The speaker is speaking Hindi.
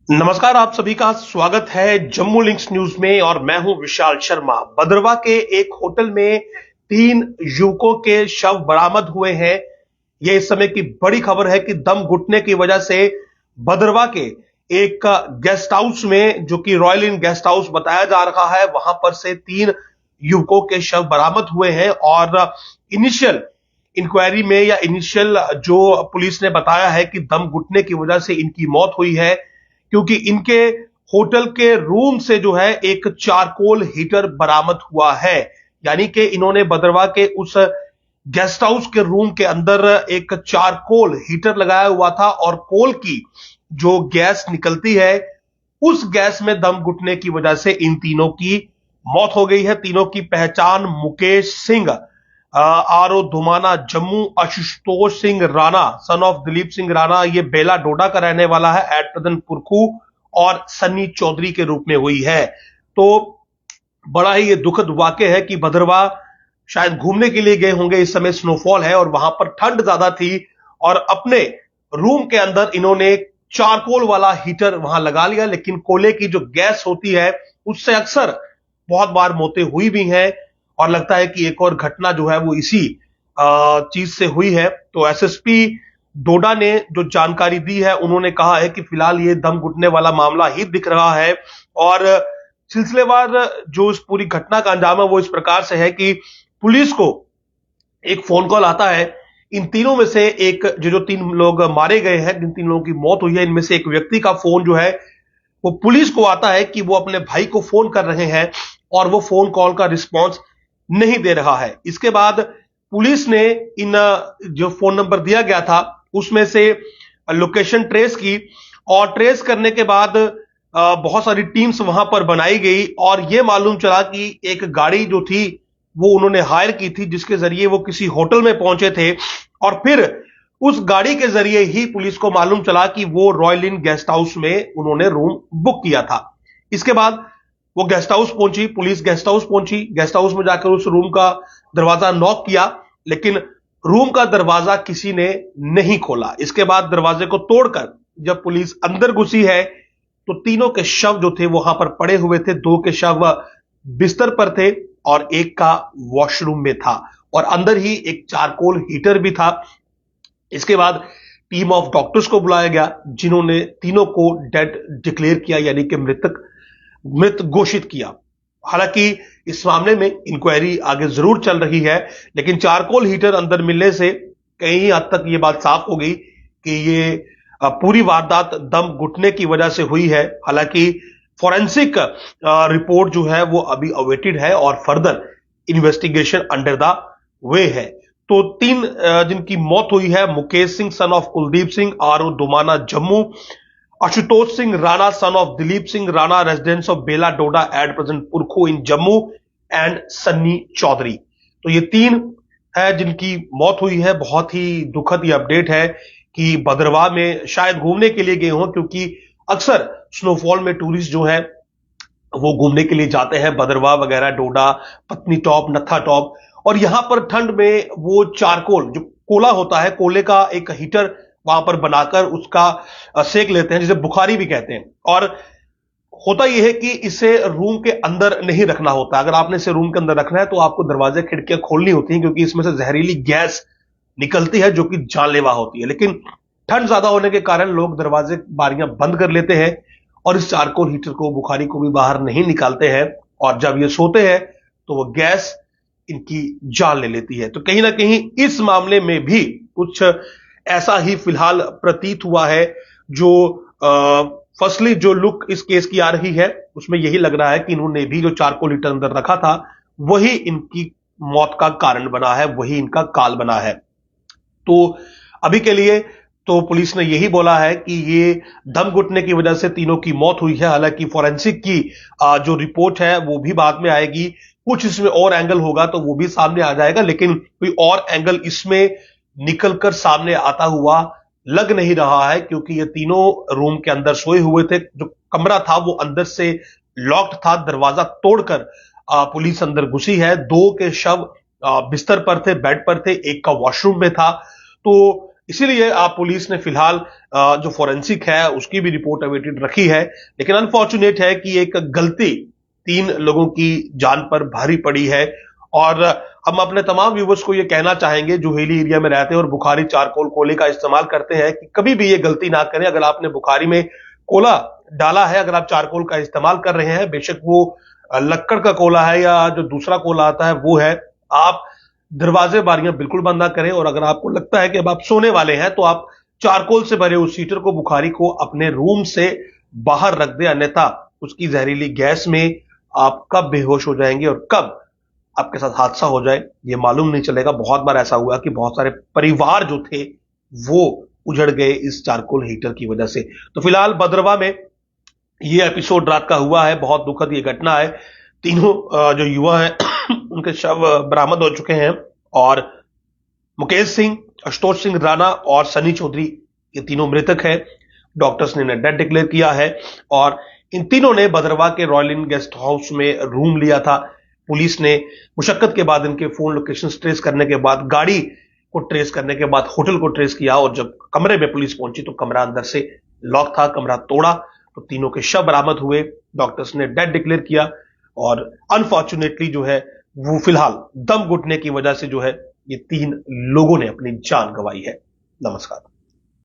नमस्कार, आप सभी का स्वागत है जम्मू लिंक्स न्यूज में और मैं हूं विशाल शर्मा। भद्रवाह के एक होटल में 3 युवकों के शव बरामद हुए हैं। यह इस समय की बड़ी खबर है कि दम घुटने की वजह से भद्रवाह के एक गेस्ट हाउस में, जो कि रॉयल इन गेस्ट हाउस बताया जा रहा है, वहां पर से 3 युवकों के शव बरामद हुए हैं। और इनिशियल इंक्वायरी में या इनिशियल जो पुलिस ने बताया है कि दम घुटने की वजह से इनकी मौत हुई है, क्योंकि इनके होटल के रूम से जो है एक चारकोल हीटर बरामद हुआ है। यानी कि इन्होंने भद्रवाह के उस गेस्ट हाउस के रूम के अंदर एक चारकोल हीटर लगाया हुआ था और कोल की जो गैस निकलती है, उस गैस में दम घुटने की वजह से इन तीनों की मौत हो गई है। तीनों की पहचान Mukesh Singh RO Dhumana Jammu, Ashutosh Singh Rana son of Dilip Singh Rana, ये बेला डोडा का रहने वाला है, एट प्रेजेंट पुरखू, और सन्नी चौधरी के रूप में हुई है। तो बड़ा ही ये दुखद वाक्य है कि भद्रवाह शायद घूमने के लिए गए होंगे, इस समय स्नोफॉल है और वहां पर ठंड ज्यादा थी, और अपने रूम के अंदर इन्होंने चारकोल वाला हीटर वहां लगा लिया। लेकिन कोयले की जो गैस होती है उससे अक्सर बहुत बार मौतें हुई भी हैं, और लगता है कि एक और घटना जो है वो इसी चीज से हुई है। तो एसएसपी डोडा ने जो जानकारी दी है, उन्होंने कहा है कि फिलहाल ये दम घुटने वाला मामला ही दिख रहा है, और सिलसिलेवार जो इस पूरी घटना का अंजाम है वो इस प्रकार से है कि पुलिस को एक फोन कॉल आता है। इन तीनों में से एक जो 3 लोग मारे गए हैं, जिन 3 लोगों की मौत हुई है, इनमें से एक व्यक्ति का फोन जो है वो पुलिस को आता है कि वो अपने भाई को फोन कर रहे हैं, और वो फोन कॉल का रिस्पॉन्स नहीं दे रहा है। इसके बाद पुलिस ने इन जो फोन नंबर दिया गया था उसमें से लोकेशन ट्रेस की, और ट्रेस करने के बाद बहुत सारी टीम्स वहां पर बनाई गई, और यह मालूम चला कि एक गाड़ी जो थी वो उन्होंने हायर की थी, जिसके जरिए वो किसी होटल में पहुंचे थे, और फिर उस गाड़ी के जरिए ही पुलिस को मालूम चला कि वो रॉयल इन गेस्ट हाउस में उन्होंने रूम बुक किया था। इसके बाद वो गेस्ट हाउस पहुंची, पुलिस गेस्ट हाउस पहुंची, गेस्ट हाउस में जाकर उस रूम का दरवाजा नॉक किया, लेकिन रूम का दरवाजा किसी ने नहीं खोला। इसके बाद दरवाजे को तोड़कर जब पुलिस अंदर घुसी है तो तीनों के शव जो थे वहां पर पड़े हुए थे। 2 के शव बिस्तर पर थे और एक का वॉशरूम में था, और अंदर ही एक चारकोल हीटर भी था। इसके बाद टीम ऑफ डॉक्टर्स को बुलाया गया, जिन्होंने तीनों को डेड डिक्लेयर किया, यानी कि मृत घोषित किया। हालांकि इस मामले में इंक्वायरी आगे जरूर चल रही है, लेकिन चारकोल हीटर अंदर मिलने से कई हद तक ये बात साफ हो गई कि ये पूरी वारदात दम घुटने की वजह से हुई है। हालांकि फॉरेंसिक रिपोर्ट जो है वो अभी अवेटेड है और further investigation under the way है। तो 3 जिनकी मौत हुई है, Mukesh Singh son of Kuldeep Singh RO Dumana Jammu, Ashutosh Singh Rana son of Dilip Singh Rana residence of Bela Doda at present Purkhu in Jammu, and Sunny Chaudhary. तो ये 3 है जिनकी मौत हुई है। बहुत ही दुखद ये अपडेट है कि भद्रवाह में शायद घूमने के लिए गए हों, क्योंकि अक्सर स्नोफॉल में टूरिस्ट जो है वो घूमने के लिए जाते हैं, भद्रवाह वगैरह, डोडा, पत्नी टॉप, नत्था टॉप, और यहां पर ठंड में वो चारकोल जो कोला होता है, कोले का एक हीटर वहां पर बनाकर उसका सेक लेते हैं, जिसे बुखारी भी कहते हैं। और होता यह है कि इसे रूम के अंदर नहीं रखना होता। अगर आपने इसे रूम के अंदर रखना है तो आपको दरवाजे खिड़कियां खोलनी होती हैं, क्योंकि इसमें से जहरीली गैस निकलती है जो कि जानलेवा होती है। लेकिन ठंड ज्यादा होने के कारण लोग दरवाजे बारियां बंद कर लेते हैं और इस चारकोल हीटर को, बुखारी को भी बाहर नहीं निकालते हैं, और जब ये सोते हैं तो वो गैस इनकी जान ले लेती है। तो कहीं ना कहीं इस मामले में भी कुछ ऐसा ही फिलहाल प्रतीत हुआ है। जो फर्स्टली जो लुक इस केस की आ रही है उसमें यही लग रहा है कि इन्होंने भी जो चारकोल हीटर अंदर रखा था वही इनकी मौत का कारण बना है, वही इनका काल बना है। तो अभी के लिए तो पुलिस ने यही बोला है कि ये दम घुटने की वजह से तीनों की मौत हुई है। हालांकि फॉरेंसिक की जो रिपोर्ट है वो भी बाद में आएगी, कुछ इसमें और एंगल होगा तो वो भी सामने आ जाएगा, लेकिन कोई और एंगल इसमें निकलकर सामने आता हुआ लग नहीं रहा है, क्योंकि ये तीनों रूम के अंदर सोए हुए थे। जो कमरा था वो अंदर से लॉक्ड था, दरवाजा तोड़कर पुलिस अंदर घुसी है। 2 के शव बिस्तर पर थे, बेड पर थे, एक का वॉशरूम में था। तो इसीलिए आप पुलिस ने फिलहाल जो फोरेंसिक है उसकी भी रिपोर्ट अवेटेड रखी है। लेकिन अनफॉर्चुनेट है कि एक गलती 3 लोगों की जान पर भारी पड़ी है। और हम अपने तमाम व्यूवर्स को यह कहना चाहेंगे जो हिली एरिया में रहते हैं और बुखारी चारकोल कोयले का इस्तेमाल करते हैं कि कभी भी ये गलती ना करें। अगर आपने बुखारी में कोला डाला है, अगर आप चारकोल का इस्तेमाल कर रहे हैं, बेशक वो लक्कड़ का कोला है या जो दूसरा कोला आता है वो है, आप दरवाजे बारियां बिल्कुल बंद ना करें। और अगर आपको लगता है कि अब आप सोने वाले हैं तो आप चारकोल से भरे उस हीटर को, बुखारी को अपने रूम से बाहर रख दें, अन्यथा उसकी जहरीली गैस में आप कब बेहोश हो जाएंगे और कब आपके साथ हादसा हो जाए ये मालूम नहीं चलेगा। बहुत बार ऐसा हुआ कि बहुत सारे परिवार जो थे वो उजड़ गए इस चारकोल हीटर की वजह से। तो फिलहाल भद्रवा में ये एपिसोड रात का हुआ है, बहुत दुखद ये घटना है। तीनों जो युवा हैं उनके शव बरामद हो चुके हैं और मुकेश सिंह, आशुतोष सिंह राणा और सनी चौधरी ये तीनों मृतक हैं। डॉक्टर्स ने इन्हें डेड डिक्लेयर किया है और इन तीनों ने भद्रवा के रॉयल इन गेस्ट हाउस में रूम लिया था। पुलिस ने मुशक्कत के बाद इनके फोन लोकेशन ट्रेस करने के बाद, गाड़ी को ट्रेस करने के बाद होटल को ट्रेस किया और जब कमरे में पुलिस पहुंची तो कमरा अंदर से लॉक था। कमरा तोड़ा तो तीनों के शव बरामद हुए। डॉक्टर्स ने डेड डिक्लेयर किया और अनफॉर्चुनेटली जो है वो फिलहाल दम घुटने की वजह से जो है ये 3 लोगों ने अपनी जान गंवाई है। नमस्कार।